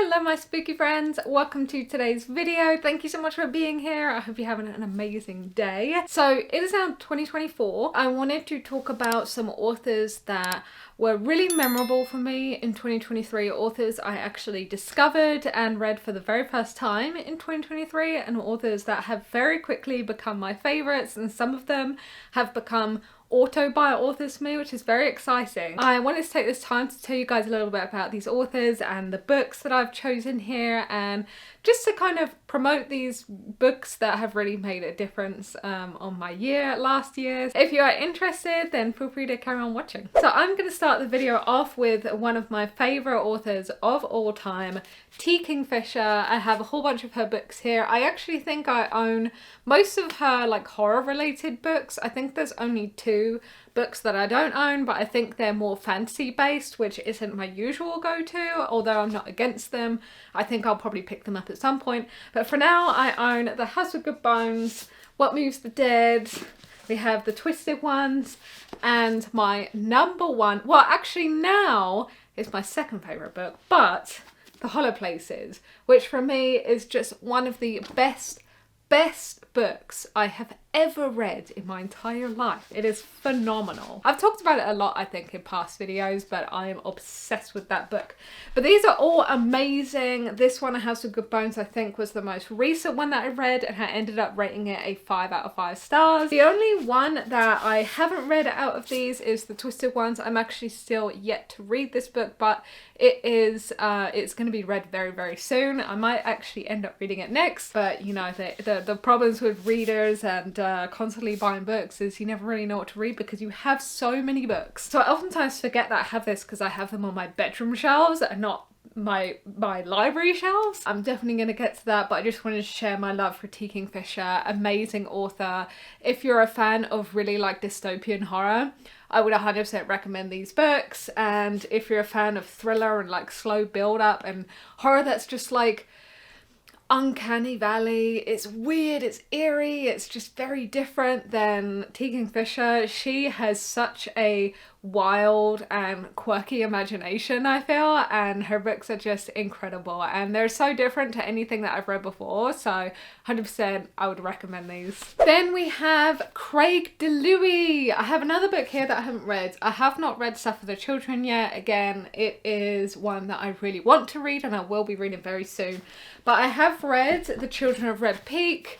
Hello my spooky friends, welcome to today's video. Thank you so much for being here. I hope you're having an amazing day. So it is now 2024. I wanted to talk about some authors that were really memorable for me in 2023, authors I actually discovered and read for the very first time in 2023, and authors that have very quickly become my favorites, and some of them have become auto-buy authors for me, which is very exciting. I wanted to take this time to tell you guys a little bit about these authors and the books that I've chosen here, and just to kind of promote these books that have really made a difference on my year last year. If you are interested, then feel free to carry on watching. So I'm going to start the video off with one of my favorite authors of all time, T. Kingfisher. I have a whole bunch of her books here. I actually think I own most of her like horror related books. I think there's only two books that I don't own, but I think they're more fantasy based, which isn't my usual go-to, although I'm not against them. I think I'll probably pick them up at some point, but for now I own The House of Good Bones, What Moves the Dead, we have The Twisted Ones, and my number one, well actually now it's my second favourite book, but The Hollow Places, which for me is just one of the best books I have ever read in my entire life. It is phenomenal. I've talked about it a lot I think in past videos, but I am obsessed with that book. But these are all amazing. This one, A House of Good Bones, I think was the most recent one that I read, and I ended up rating it a 5 out of 5 stars. The only one that I haven't read out of these is The Twisted Ones. I'm actually still yet to read this book, but it's going to be read very, very soon. I might actually end up reading it next, but you know, the problems with readers and constantly buying books is you never really know what to read because you have so many books. So I oftentimes forget that I have this because I have them on my bedroom shelves and not my library shelves. I'm definitely going to get to that, but I just wanted to share my love for T. Kingfisher. Amazing author. If you're a fan of really like dystopian horror, I would 100% recommend these books. And if you're a fan of thriller and like slow build up and horror that's just like uncanny valley, it's weird, it's eerie, it's just very different, than T. Kingfisher. She has such a wild and quirky imagination, I feel, and her books are just incredible, and they're so different to anything that I've read before, so 100% I would recommend these. Then we have Craig DeLuey. I have another book here that I haven't read. I have not read Stuff for the Children yet. Again, it is one that I really want to read and I will be reading very soon, but I have read The Children of Red Peak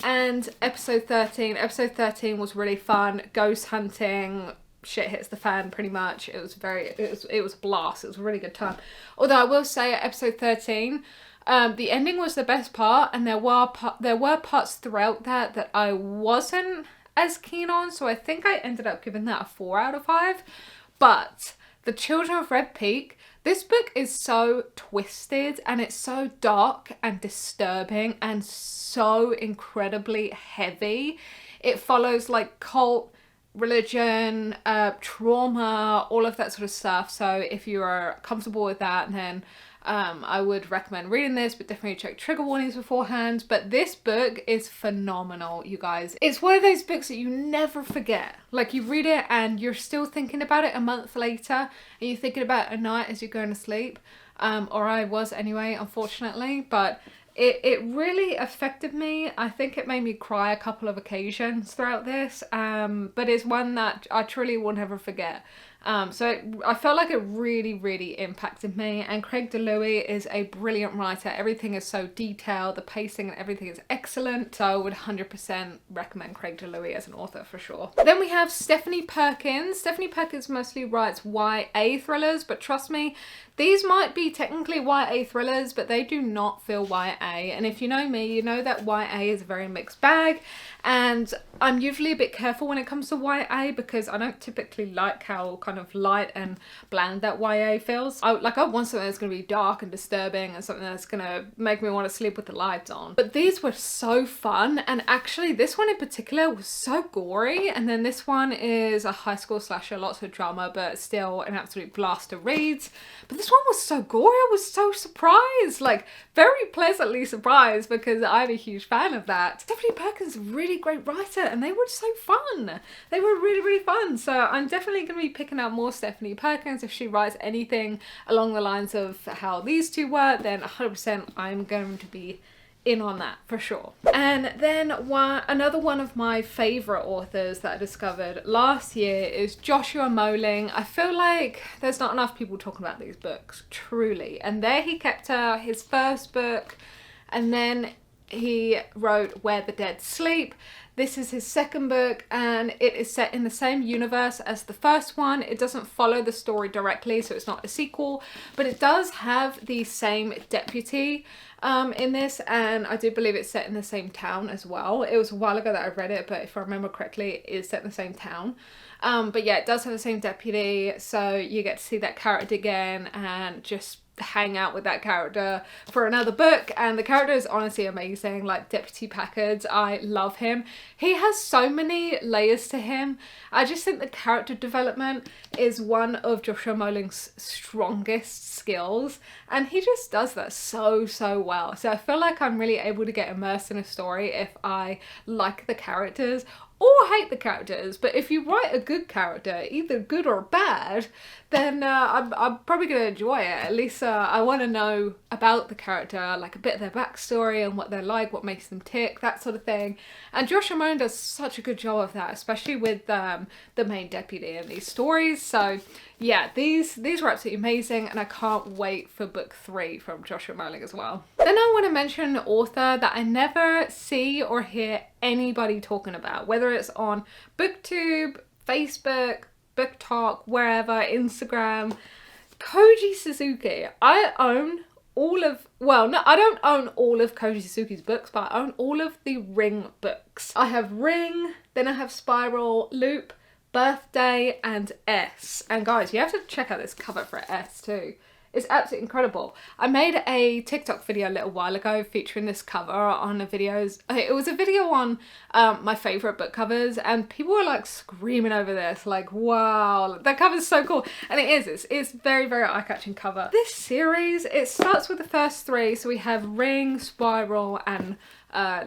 and episode 13. Episode 13 was really fun. Ghost hunting, shit hits the fan pretty much. It was a blast. It was a really good time. Although I will say at episode 13, the ending was the best part, and there were parts throughout that I wasn't as keen on, so I think I ended up giving that a 4 out of 5. But The Children of Red Peak, this book is so twisted and it's so dark and disturbing and so incredibly heavy. It follows like cult, religion, trauma, all of that sort of stuff. So if you are comfortable with that, then I would recommend reading this, but definitely check trigger warnings beforehand. But this book is phenomenal, you guys. It's one of those books that you never forget. Like, you read it and you're still thinking about it a month later, and you're thinking about it at night as you're going to sleep. Or I was anyway, unfortunately, but it really affected me. I think it made me cry a couple of occasions throughout this, but it's one that I truly will never forget. I felt like it really impacted me, and Craig DeLuey is a brilliant writer. Everything is so detailed, the pacing and everything is excellent, so I would 100% recommend Craig DeLuey as an author for sure. Then we have Stephanie Perkins. Stephanie Perkins mostly writes YA thrillers, but trust me, these might be technically YA thrillers, but they do not feel YA. And if you know me, you know that YA is a very mixed bag, and I'm usually a bit careful when it comes to YA because I don't typically like how kind of light and bland that YA feels. I want something that's going to be dark and disturbing and something that's going to make me want to sleep with the lights on. But these were so fun, and actually this one in particular was so gory, and then this one is a high school slasher, lots of drama, but still an absolute blast to read. But this one was so gory, I was so surprised, like very pleasantly surprised, because I'm a huge fan of that. Stephanie Perkins is a really great writer, and they were so fun. They were really fun, so I'm definitely going to be picking up out more Stephanie Perkins. If she writes anything along the lines of how these two were, then 100% I'm going to be in on that for sure. And then another one of my favorite authors that I discovered last year is Joshua Moling. I feel like there's not enough people talking about these books, truly. And There He Kept Her, his first book, and then he wrote Where the Dead Sleep. This is his second book, and it is set in the same universe as the first one. It doesn't follow the story directly, so it's not a sequel, but it does have the same deputy in this, and I do believe it's set in the same town as well. It was a while ago that I read it, but if I remember correctly, it is set in the same town. But yeah, it does have the same deputy, so you get to see that character again and just hang out with that character for another book. And the character is honestly amazing, like Deputy Packard. I love him. He has so many layers to him. I just think the character development is one of Joshua Moling's strongest skills, and he just does that so well. So I feel like I'm really able to get immersed in a story if I like the characters or hate the characters. But if you write a good character, either good or bad, then I'm probably going to enjoy it. At least I want to know about the character, like a bit of their backstory and what they're like, what makes them tick, that sort of thing. And Joshua Moling does such a good job of that, especially with the main deputy in these stories. So yeah, these were absolutely amazing, and I can't wait for book 3 from Joshua Moling as well. Then I want to mention an author that I never see or hear anybody talking about, whether it's on booktube, Facebook, book talk, wherever, Instagram. Koji Suzuki. I own all of, well, no, I don't own all of Koji Suzuki's books, but I own all of the Ring books. I have Ring, then I have Spiral, Loop, Birthday, and S. And guys, you have to check out this cover for S too. It's absolutely incredible. I made a TikTok video a little while ago featuring this cover on the videos. It was a video on my favourite book covers, and people were like screaming over this, like, wow, that cover's so cool. And it is, it's very eye-catching cover. This series, it starts with the first 3, so we have Ring, Spiral, and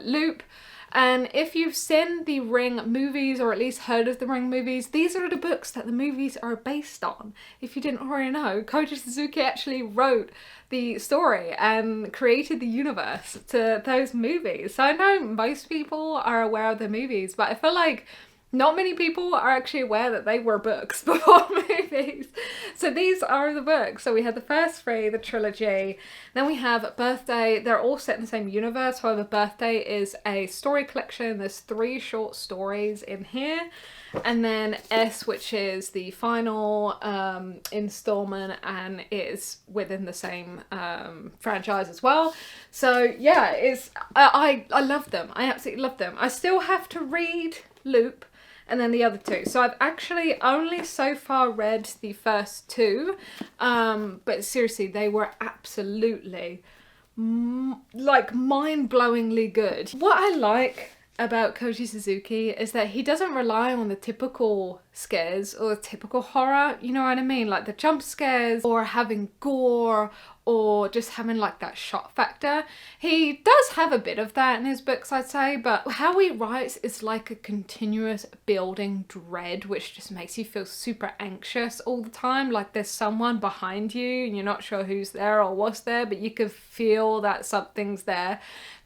Loop. And if you've seen the Ring movies, or at least heard of the Ring movies, these are the books that the movies are based on. If you didn't already know, Koji Suzuki actually wrote the story and created the universe to those movies. So I know most people are aware of the movies, but I feel like not many people are actually aware that they were books before movies. So these are the books. So we had the first 3, the trilogy. Then we have Birthday. They're all set in the same universe. However, Birthday is a story collection. There's 3 short stories in here. And then S, which is the final installment, and is within the same franchise as well. So yeah, I love them. I absolutely love them. I still have to read Loop and then the other 2. So I've actually only so far read the first 2, but seriously, they were absolutely like mind-blowingly good. What I like about Koji Suzuki is that he doesn't rely on the typical scares or the typical horror, you know what I mean? Like the jump scares or having gore or just having like that shock factor. He does have a bit of that in his books, I'd say, but how he writes is like a continuous building dread, which just makes you feel super anxious all the time. Like there's someone behind you and you're not sure who's there or what's there, but you can feel that something's there.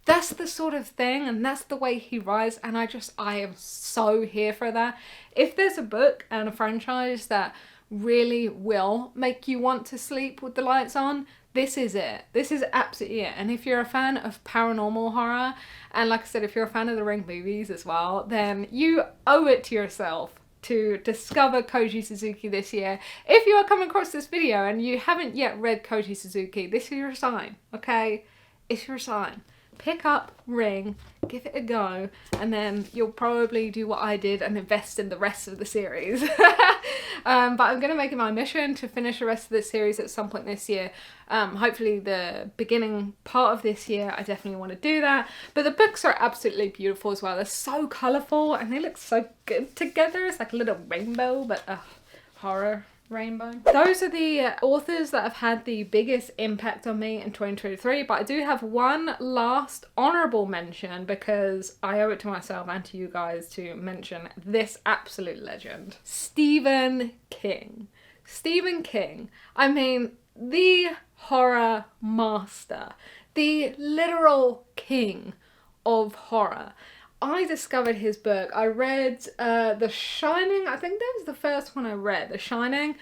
That's the sort of thing, and that's the way he writes, and I am so here for that. If there's a book and a franchise that really will make you want to sleep with the lights on, this is it. This is absolutely it. And if you're a fan of paranormal horror, and like I said, if you're a fan of the Ring movies as well, then you owe it to yourself to discover Koji Suzuki this year. If you are coming across this video and you haven't yet read Koji Suzuki, this is your sign, okay? It's your sign. Pick up Ring, give it a go, and then you'll probably do what I did and invest in the rest of the series. But I'm going to make it my mission to finish the rest of this series at some point this year. Hopefully the beginning part of this year, I definitely want to do that. But the books are absolutely beautiful as well. They're so colourful and they look so good together. It's like a little rainbow, but horror rainbow. Those are the authors that have had the biggest impact on me in 2023, but I do have one last honorable mention because I owe it to myself and to you guys to mention this absolute legend, Stephen King. Stephen King, I mean, the horror master, the literal king of horror. I discovered his book. I read The Shining. I think that was the first one I read, The Shining.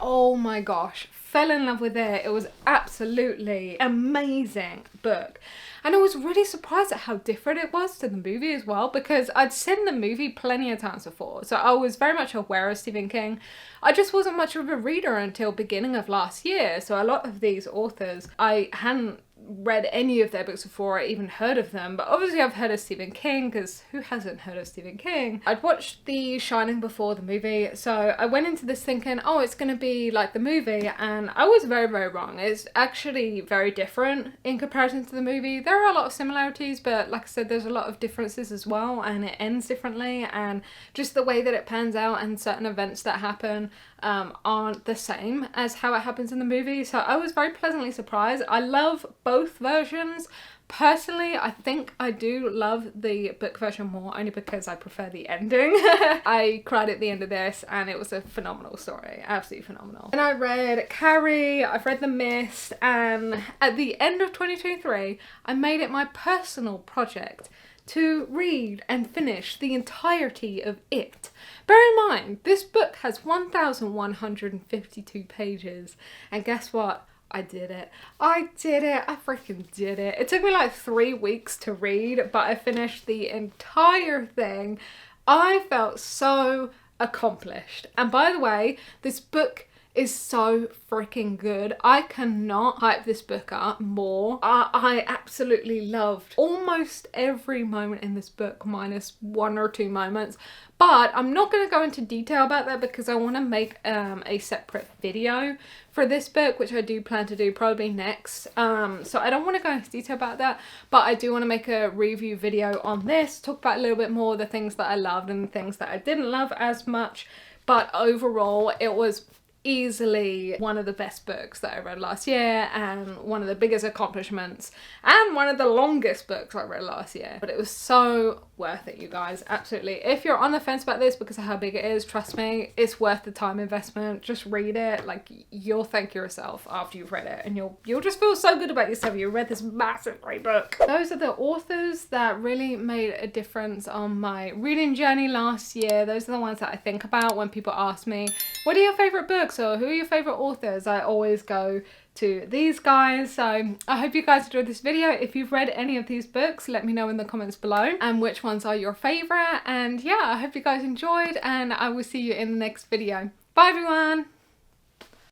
Oh my gosh, fell in love with it. It was absolutely amazing book. And I was really surprised at how different it was to the movie as well, because I'd seen the movie plenty of times before. So I was very much aware of Stephen King. I just wasn't much of a reader until beginning of last year. So a lot of these authors, I hadn't read any of their books before I even heard of them, but obviously I've heard of Stephen King, because who hasn't heard of Stephen King? I'd watched The Shining before the movie, so I went into this thinking, oh, it's gonna be like the movie, and I was very, very wrong. It's actually very different in comparison to the movie. There are a lot of similarities, but like I said, there's a lot of differences as well, and it ends differently, and just the way that it pans out and certain events that happen aren't the same as how it happens in the movie. So I was very pleasantly surprised. I love both versions. Personally, I think I do love the book version more, only because I prefer the ending. I cried at the end of this and it was a phenomenal story, absolutely phenomenal. And I read Carrie, I've read The Mist, and at the end of 2023, I made it my personal project to read and finish the entirety of it. Bear in mind, this book has 1,152 pages, and guess what? I did it. I did it. I freaking did it. It took me like 3 weeks to read, but I finished the entire thing. I felt so accomplished. And by the way, this book is so freaking good. I cannot hype this book up more. I absolutely loved almost every moment in this book, minus 1 or 2 moments. But I'm not going to go into detail about that because I want to make a separate video for this book, which I do plan to do probably next. So I don't want to go into detail about that, but I do want to make a review video on this, talk about a little bit more the things that I loved and the things that I didn't love as much. But overall, it was easily one of the best books that I read last year, and one of the biggest accomplishments, and one of the longest books I read last year. But it was so worth it, you guys, absolutely. If you're on the fence about this because of how big it is, trust me, it's worth the time investment. Just read it. Like, you'll thank yourself after you've read it, and you'll just feel so good about yourself. You read this massive great book. Those are the authors that really made a difference on my reading journey last year. Those are the ones that I think about when people ask me, what are your favorite books, or who are your favorite authors? I always go to these guys. So I hope you guys enjoyed this video. If you've read any of these books, let me know in the comments below and which ones are your favorite. And yeah, I hope you guys enjoyed, and I will see you in the next video. Bye everyone.